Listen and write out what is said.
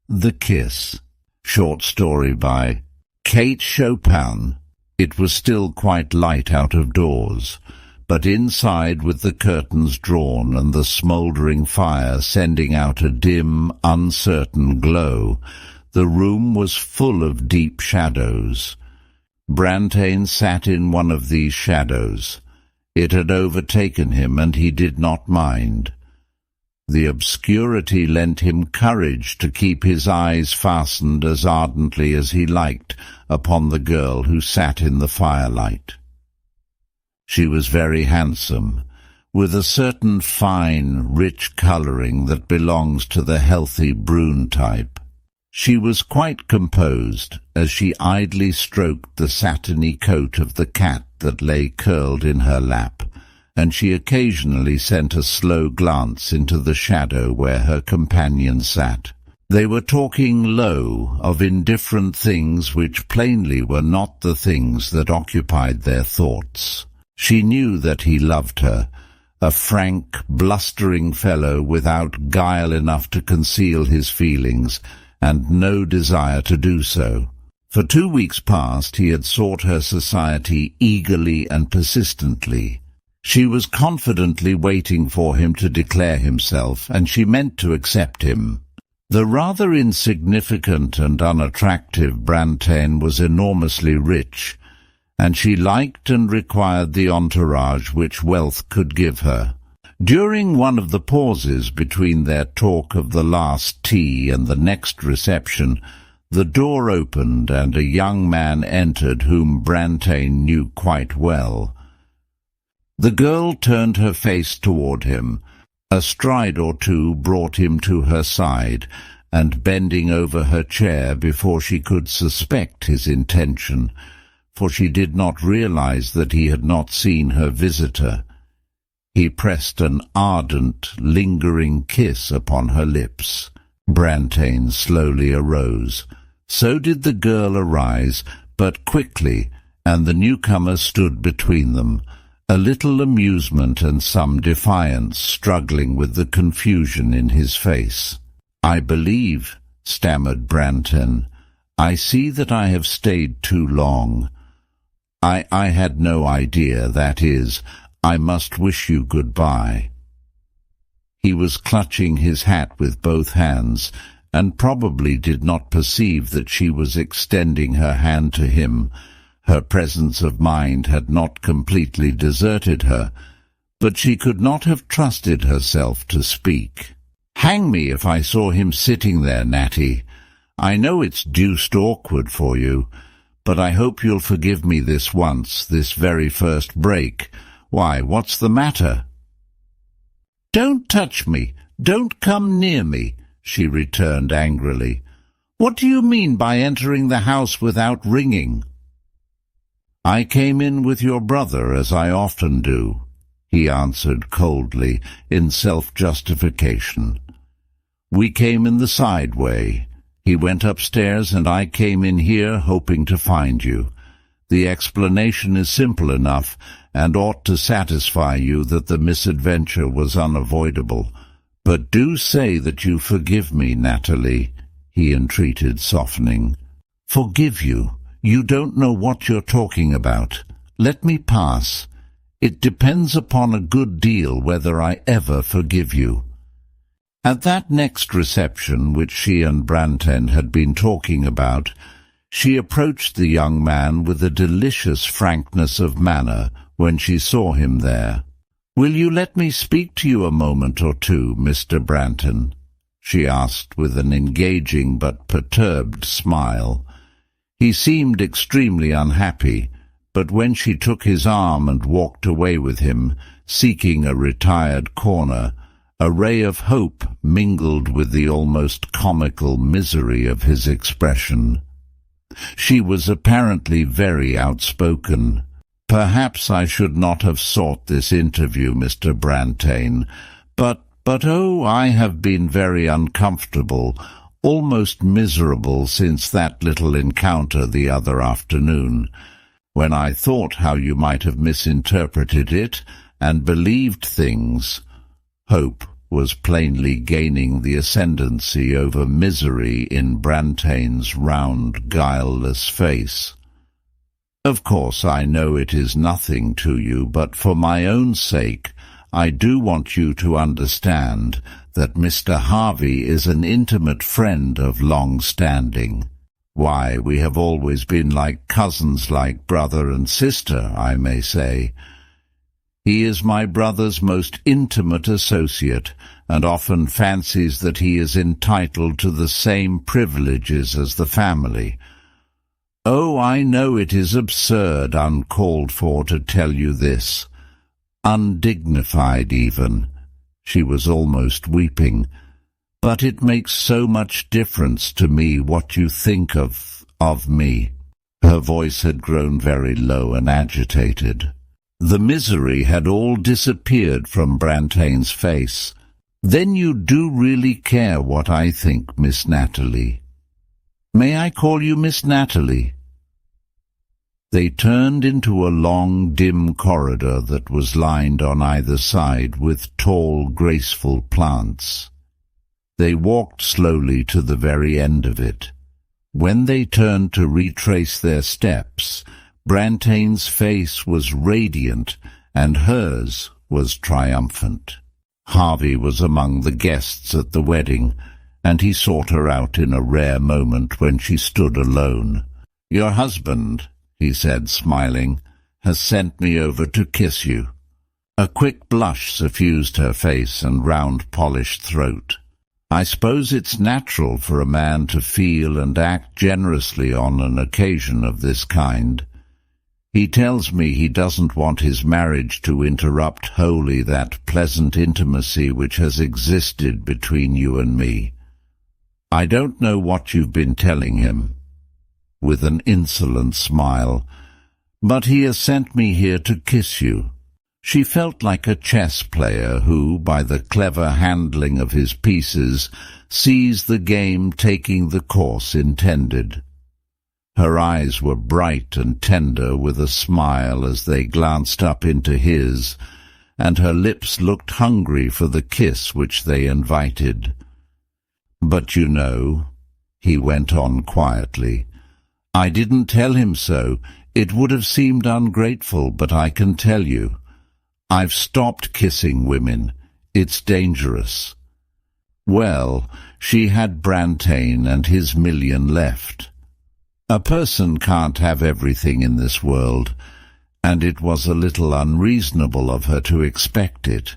The Kiss. Short story by Kate Chopin. It was still quite light out of doors, but inside, with the curtains drawn and the smouldering fire sending out a dim, uncertain glow, the room was full of deep shadows. Brantain sat in one of these shadows. It had overtaken him, and he did not mind. The obscurity lent him courage to keep his eyes fastened as ardently as he liked upon the girl who sat in the firelight. She was very handsome, with a certain fine, rich colouring that belongs to the healthy brune type. She was quite composed as she idly stroked the satiny coat of the cat that lay curled in her lap, and she occasionally sent a slow glance into the shadow where her companion sat. They were talking low of indifferent things which plainly were not the things that occupied their thoughts. She knew that he loved her, a frank, blustering fellow without guile enough to conceal his feelings, and no desire to do so. For 2 weeks past he had sought her society eagerly and persistently. She was confidently waiting for him to declare himself, and she meant to accept him. The rather insignificant and unattractive Brantain was enormously rich, and she liked and required the entourage which wealth could give her. During one of the pauses between their talk of the last tea and the next reception, the door opened and a young man entered whom Brantain knew quite well. The girl turned her face toward him. A stride or two brought him to her side, and bending over her chair before she could suspect his intention, for she did not realize that he had not seen her visitor, he pressed an ardent, lingering kiss upon her lips. Brantain slowly arose. So did the girl arise, but quickly, and the newcomer stood between them, a little amusement and some defiance struggling with the confusion in his face. "I believe," stammered Brantain, "I see that I have stayed too long. I had no idea, that is, I must wish you goodbye." He was clutching his hat with both hands, and probably did not perceive that she was extending her hand to him. Her presence of mind had not completely deserted her, but she could not have trusted herself to speak. "Hang me if I saw him sitting there, Natty. I know it's deuced awkward for you, but I hope you'll forgive me this once, this very first break. Why, what's the matter?" "Don't touch me! Don't come near me!" she returned angrily. "What do you mean by entering the house without ringing?" "I came in with your brother, as I often do," he answered coldly, in self-justification. "We came in the side way. He went upstairs, and I came in here hoping to find you. The explanation is simple enough, and ought to satisfy you that the misadventure was unavoidable. But do say that you forgive me, Natalie," he entreated, softening. "Forgive you? You don't know what you're talking about. Let me pass. It depends upon a good deal whether I ever forgive you." At that next reception, which she and Brantain had been talking about, she approached the young man with a delicious frankness of manner when she saw him there. "Will you let me speak to you a moment or two, Mr. Brantain?" she asked with an engaging but perturbed smile. He seemed extremely unhappy, but when she took his arm and walked away with him, seeking a retired corner, a ray of hope mingled with the almost comical misery of his expression. She was apparently very outspoken. "Perhaps I should not have sought this interview, Mr. Brantain, but oh, I have been very uncomfortable, almost miserable since that little encounter the other afternoon, when I thought how you might have misinterpreted it and believed things. Hope, was plainly gaining the ascendancy over misery in Brantain's round, guileless face. "Of course I know it is nothing to you, but for my own sake I do want you to understand that Mr. Harvey is an intimate friend of long standing. Why, we have always been like cousins, like brother and sister, I may say. He is my brother's most intimate associate, and often fancies that he is entitled to the same privileges as the family. Oh, I know it is absurd, uncalled for to tell you this. Undignified even." She was almost weeping. "But it makes so much difference to me what you think of me." Her voice had grown very low and agitated. The misery had all disappeared from Brantain's face. "Then you do really care what I think, Miss Natalie. May I call you Miss Natalie?" They turned into a long, dim corridor that was lined on either side with tall, graceful plants. They walked slowly to the very end of it. When they turned to retrace their steps, Brantain's face was radiant, and hers was triumphant. Harvey was among the guests at the wedding, and he sought her out in a rare moment when she stood alone. "Your husband," he said, smiling, "has sent me over to kiss you." A quick blush suffused her face and round polished throat. "I suppose it's natural for a man to feel and act generously on an occasion of this kind. He tells me he doesn't want his marriage to interrupt wholly that pleasant intimacy which has existed between you and me. I don't know what you've been telling him," with an insolent smile, "but he has sent me here to kiss you." She felt like a chess player who, by the clever handling of his pieces, sees the game taking the course intended. Her eyes were bright and tender with a smile as they glanced up into his, and her lips looked hungry for the kiss which they invited. "But you know," he went on quietly, "I didn't tell him so. It would have seemed ungrateful, but I can tell you. I've stopped kissing women. It's dangerous." Well, she had Brantain and his million left. A person can't have everything in this world, and it was a little unreasonable of her to expect it.